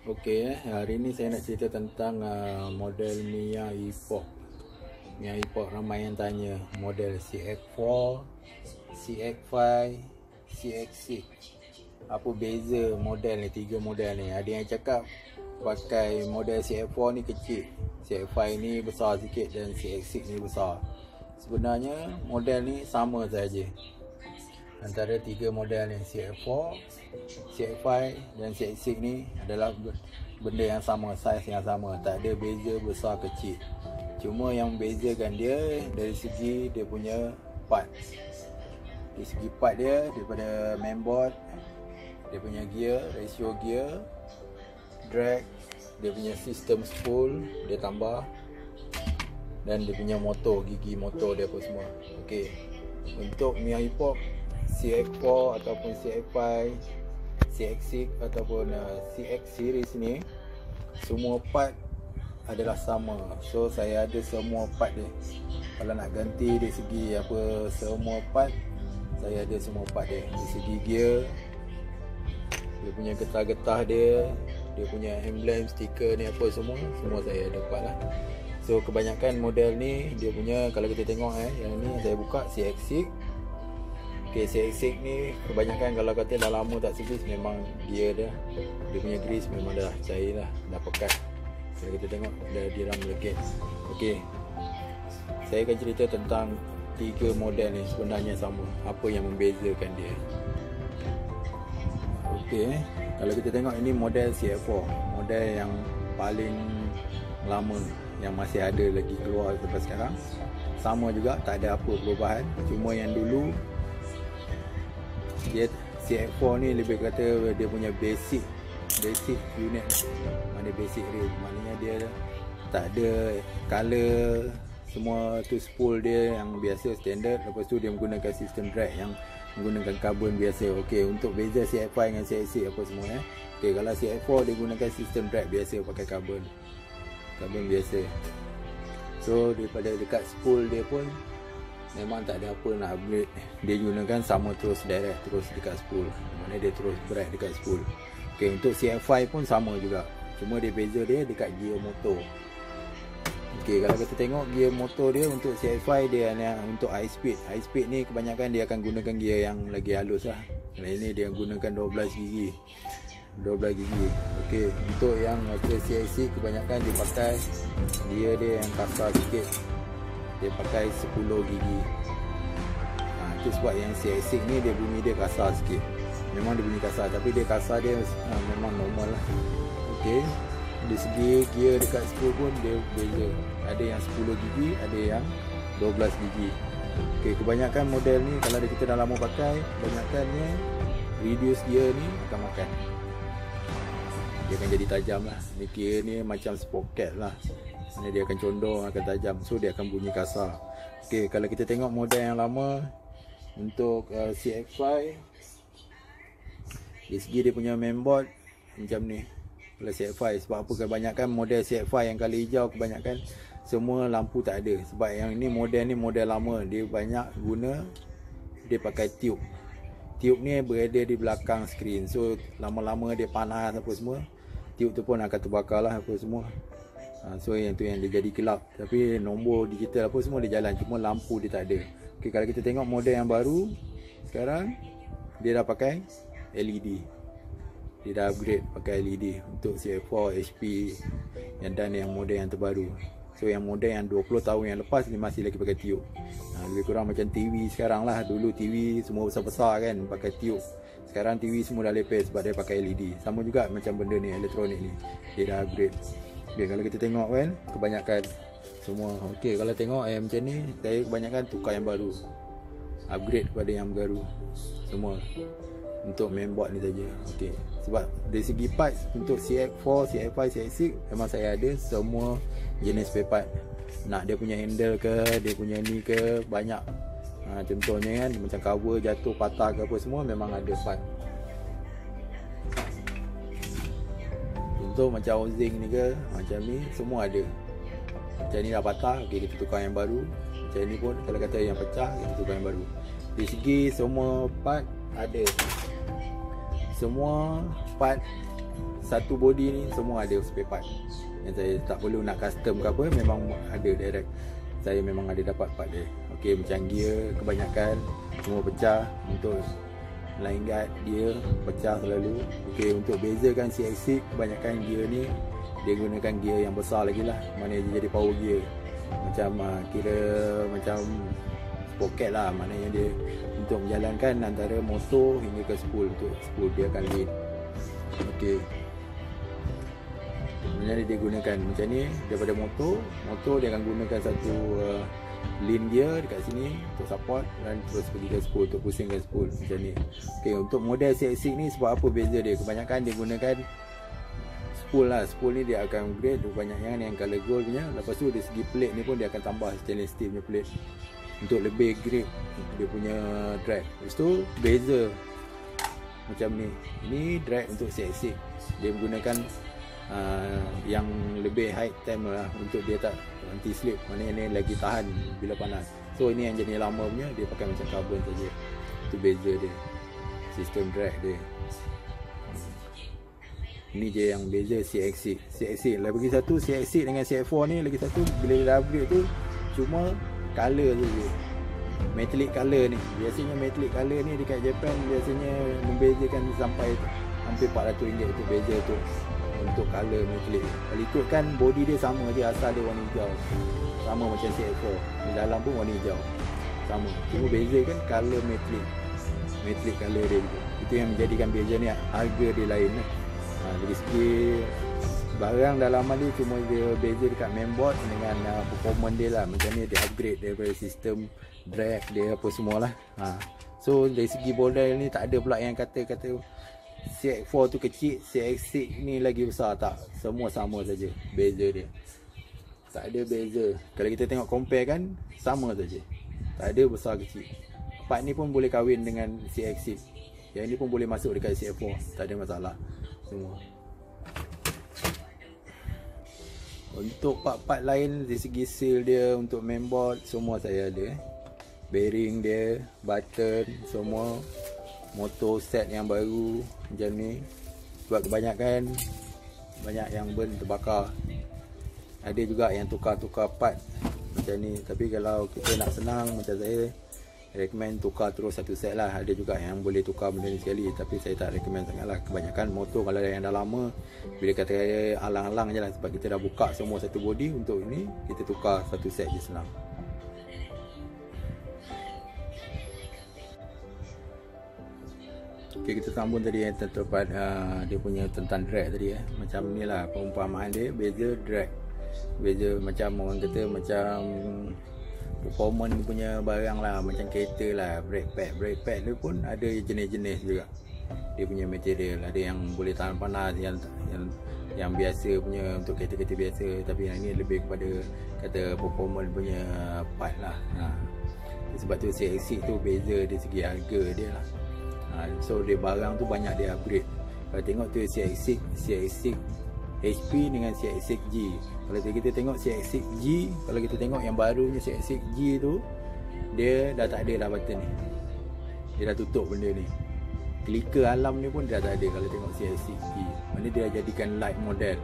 Okey, hari ni saya nak cerita tentang model Mia Epoch. Mia Epoch ramai yang tanya model CX4, CX5, CX6. Apa beza model ni, tiga model ni? Ada yang cakap pakai model CX4 ni kecil, CX5 ni besar sikit dan CX6 ni besar. Sebenarnya model ni sama saja. Antara tiga model ni, CX4, CX5 dan CX6 ni adalah benda yang sama, saiz yang sama, tak ada beza besar kecil. Cuma yang membezakan dia dari segi dia punya part. Dari segi part dia, daripada mainboard, dia punya gear, ratio gear, drag, dia punya sistem spool dia tambah, dan dia punya motor, gigi motor dia apa semua. Okey, untuk Mia Epoch CX4 ataupun CX5, CX6 ataupun CX series ni, semua part adalah sama. So saya ada semua part dia. Kalau nak ganti dari segi apa, semua part saya ada semua part dia. Dari segi gear, dia punya getah-getah dia, dia punya emblem, stiker ni apa semua saya ada part lah. So kebanyakan model ni dia punya, kalau kita tengok yang ni saya buka CX6. Okay, CX6 ni kebanyakan kalau kata dah lama tak servis, memang gear dia punya grease memang dah cair lah, dah pekat. Kalau kita tengok dia dah melekit. Okay, saya akan cerita tentang tiga model ni sebenarnya sama. Apa yang membezakan dia? Okay, kalau kita tengok ini model CX4, model yang paling lama, yang masih ada lagi keluar sampai sekarang. Sama juga, tak ada apa perubahan. Cuma yang dulu dia CX4 ni lebih kata dia punya basic unit. Mana basic real, maknanya dia tak ada color, semua tu spool dia yang biasa standard. Lepas tu dia menggunakan sistem drag yang menggunakan carbon biasa. Okey, untuk beza CX5 dengan CX6 apa semua Okey, kalau CX4 dia gunakan sistem drag biasa, pakai carbon biasa. So daripada dekat spool dia pun memang tak ada apa nak upgrade. Dia gunakan sama terus, direct terus dekat spool. Mana dia terus berat dekat spool. Okey, untuk CX5 pun sama juga. Cuma dia beza dia dekat gear motor. Okey, kalau kita tengok gear motor dia untuk CX5, dia untuk high speed ni kebanyakan dia akan gunakan gear yang lagi halus lah. Kalau ini dia gunakan 12 gigi. Okey, untuk yang CX6 kebanyakan dia pakai gear dia yang kasar sikit. Dia pakai 10 gigi. Itu sebab yang CX6 ni dia bunyi dia kasar sikit. Memang dia bunyi kasar, tapi dia kasar dia memang normal lah. Okey, dari segi gear dekat spool pun dia beza. Ada yang 10 gigi, ada yang 12 gigi. Okey, kebanyakan model ni kalau kita dah lama pakai, kebanyakannya reduce gear ni akan makan. Dia akan jadi tajam lah. Ni kira ni macam sprocket lah. Dia akan condong, akan tajam. So dia akan bunyi kasar. Okey, kalau kita tengok model yang lama untuk CX5, dari segi dia punya mainboard macam ni. Kalau CX5, sebab apa kebanyakan model CX5 yang colour hijau kebanyakan semua lampu tak ada. Sebab yang ni model lama, dia banyak guna, dia pakai tube. Tube ni berada di belakang skrin. So lama-lama dia panas apa semua, tube tu pun akan terbakar lah apa semua. So yang tu yang dia jadi gelap. Tapi nombor digital apa semua dia jalan, cuma lampu dia tak ada. Okay, kalau kita tengok model yang baru sekarang, dia dah pakai LED. Dia dah upgrade pakai LED untuk CX4, HP yang model yang terbaru. So yang model yang 20 tahun yang lepas ni masih lagi pakai tube. Lebih kurang macam TV sekarang lah. Dulu TV semua besar-besar kan, pakai tube. Sekarang TV semua dah lepes sebab dia pakai LED. Sama juga macam benda ni, elektronik ni, dia dah upgrade. Okay, kalau kita tengok kan, kebanyakan semua. Okey, kalau tengok macam ni, saya kebanyakan tukar yang baru, upgrade kepada yang baru semua. Untuk mainboard ni saja. Okey, sebab dari segi part untuk CX4, CX5, CX6 memang saya ada semua jenis spare part. Nak dia punya handle ke, dia punya ni ke, banyak. Contohnya kan, macam cover jatuh, patah ke apa semua, memang ada part. Untuk macam housing ni ke, macam ni, semua ada. Macam ni dah patah, okay, kita tukar yang baru. Macam ni pun kalau kata yang pecah, kita tukar yang baru. Dari segi semua part ada. Semua part satu body ni semua ada spare part. Yang saya tak perlu nak custom ke apa, memang ada direct. Saya memang ada dapat part dia. Okey, macam gear kebanyakan semua pecah. Untuk line guard dia pecah selalu. Okey, untuk bezakan CX-6, kebanyakan gear ni dia gunakan gear yang besar lagi lah. Mana dia jadi power gear. Macam kira macam pocket lah. Maknanya dia untuk menjalankan antara motor hingga ke spool. Untuk spool dia akan lead. Okey, sebenarnya dia gunakan macam ni daripada motor dia akan gunakan satu lean gear dekat sini untuk support dan terus pergi ke spool untuk pusingkan spool macam ni. Okey, untuk model CX-6 ni sebab apa beza dia? Kebanyakan dia gunakan spool lah. Spool ni dia akan upgrade banyak yang color gold punya. Lepas tu dari segi plate ni pun dia akan tambah stainless steel punya plate untuk lebih grip dia punya drag. Lepas tu beza macam ni. Ini drag untuk CX-6. Dia menggunakan yang lebih high time lah untuk dia tak anti slip. Maknanya ni lagi tahan bila panas. So ini yang jenis lama punya dia pakai macam carbon saja. Itu beza dia. Sistem drag dia. Ini je yang beza CX-6. CX-6 lagi satu CX-6 dengan CX-4 ni lagi satu bila dia upgrade tu cuma color saja. Metallic color ni. Biasanya metallic color ni dekat Japan biasanya membezakan sampai hampir RM400 tu beza tu untuk color metallic. Kalau ikutkan body dia sama je, asal dia warna hijau. Sama macam CX-4. Di dalam pun warna hijau. Sama. Cuma beza kan color metallic. Metallic color dia gitu. Itu yang menjadikan beza ni, harga dia lain lah. Dari segi barang dalaman dia cuma dia beza dekat mainboard dengan performance dia lah. Macam ni dia upgrade daripada sistem drag dia apa semualah. So dari segi model ni tak ada pula yang kata CX-4 tu kecil, CX-6 ni lagi besar. Tak, semua sama saja beza dia. Tak ada beza. Kalau kita tengok compare kan sama saja. Tak ada besar kecil. Part ni pun boleh kahwin dengan CX-6. Yang ni pun boleh masuk dekat CX-4. Tak ada masalah semua. Untuk part-part lain dari segi seal dia, untuk mainboard semua saya ada. Bearing dia, button semua. Motor set yang baru macam ni. Sebab kebanyakan banyak yang burn terbakar. Ada juga yang tukar-tukar part macam ni. Tapi kalau kita nak senang macam saya recommend tukar terus satu set lah. Ada juga yang boleh tukar benda ni sekali, tapi saya tak recommend sangat lah. Kebanyakan motor kalau yang dah lama, bila kata alang-alang je lah. Sebab kita dah buka semua satu body. Untuk ini kita tukar satu set je senang. Okay, kita sambung tadi yang terdapat dia punya tentang drag tadi macam ni lah perumpamaan dia. Beza drag, beza macam orang kata macam performance punya barang lah. Macam kereta lah, brake pad dia pun ada jenis-jenis juga. Dia punya material ada yang boleh tahan panas, yang biasa punya untuk kereta-kereta biasa. Tapi yang ni lebih kepada kata performance punya part lah. Sebab tu CX-6 tu beza dari segi harga dia lah. So dia barang tu banyak dia upgrade. Kalau tengok tu CX-6 HP dengan CX-6G. Kalau kita tengok CX-6G, kalau kita tengok yang barunya CX-6G tu, dia dah tak ada dah button ni. Dia dah tutup benda ni. Clicker alam ni pun dah tak ada kalau tengok CX-6G. Maksudnya dia dah jadikan light model.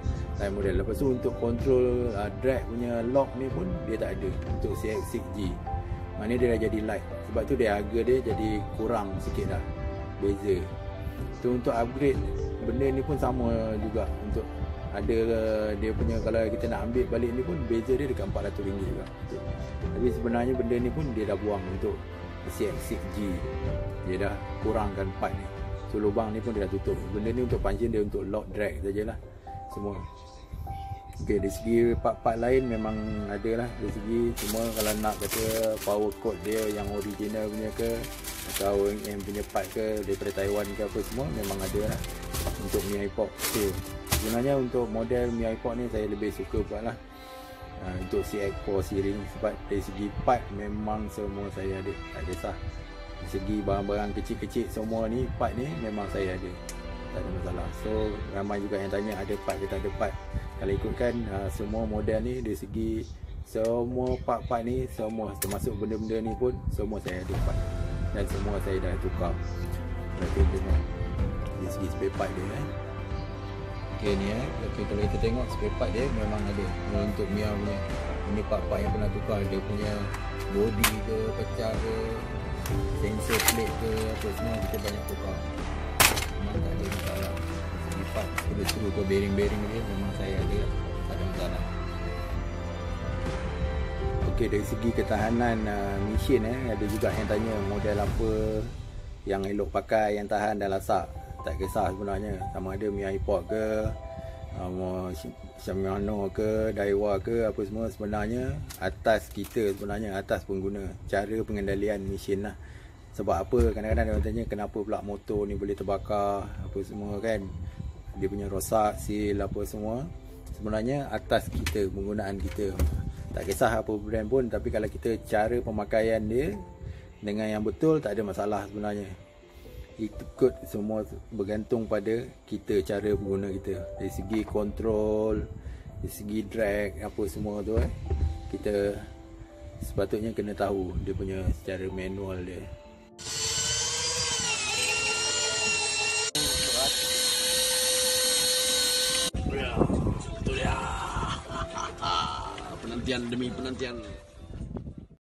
Lepas tu untuk control drag punya lock ni pun dia tak ada untuk CX-6G. Maknanya dia dah jadi light. Sebab tu dia harga dia jadi kurang sikit dah. Beza. Tu untuk upgrade benda ni pun sama juga. Untuk ada dia punya, kalau kita nak ambil balik ni pun beza dia dekat RM400 juga. Tapi sebenarnya benda ni pun dia dah buang untuk CX-6G. Dia dah kurangkan part ni. So lubang ni pun dia dah tutup. Benda ni untuk function dia untuk lock drag sajalah semua. Okay, dari segi part-part lain memang ada lah. Dari segi cuma kalau nak kata power cord dia yang original punya ke, atau yang punya part ke daripada Taiwan ke apa semua, memang ada lah untuk Mi iPod. Okay, sebenarnya untuk model Mi iPod ni saya lebih suka buat lah untuk CX-4 series. Sebab dari segi part memang semua saya ada, tak kisah. Dari segi barang-barang kecil-kecil semua ni, part ni memang saya ada, tak ada masalah. So ramai juga yang tanya ada part ke tak ada part. Kalau ikutkan semua model ni, dari segi semua part-part ni, semua termasuk benda-benda ni pun semua saya ada part. Dan semua saya dah tukar. Berarti tengok dari segi spare part dia. Ok, okey ni tapi kalau kita tengok spare part dia memang ada. Untuk Mia punya ini part-part yang pernah tukar, dia punya body ke, pecah ke, sensor plate ke, apa semua kita banyak tukar. Memang tak ada masalah. Segi part screw ke bearing-bearing dia memang saya ada, tak ada masalah. Okey, dari segi ketahanan mesin ada juga yang tanya model apa yang elok pakai, yang tahan dan lasak. Tak kisah sebenarnya, sama ada Mia iPod ke, Shimano ke, Daiwa ke, apa semua, sebenarnya atas kita, sebenarnya atas pengguna, cara pengendalian mesin lah. Sebab apa, kadang-kadang dia tanya kenapa pula motor ni boleh terbakar, apa semua kan, dia punya rosak, seal apa semua. Sebenarnya atas kita, penggunaan kita. Tak kisah apa brand pun, tapi kalau kita cara pemakaian dia dengan yang betul, tak ada masalah sebenarnya. Ikut semua bergantung pada kita, cara pengguna kita. Dari segi kontrol, dari segi drag, apa semua tu kita sepatutnya kena tahu dia punya secara manual dia. Betul ya. Penantian demi penantian.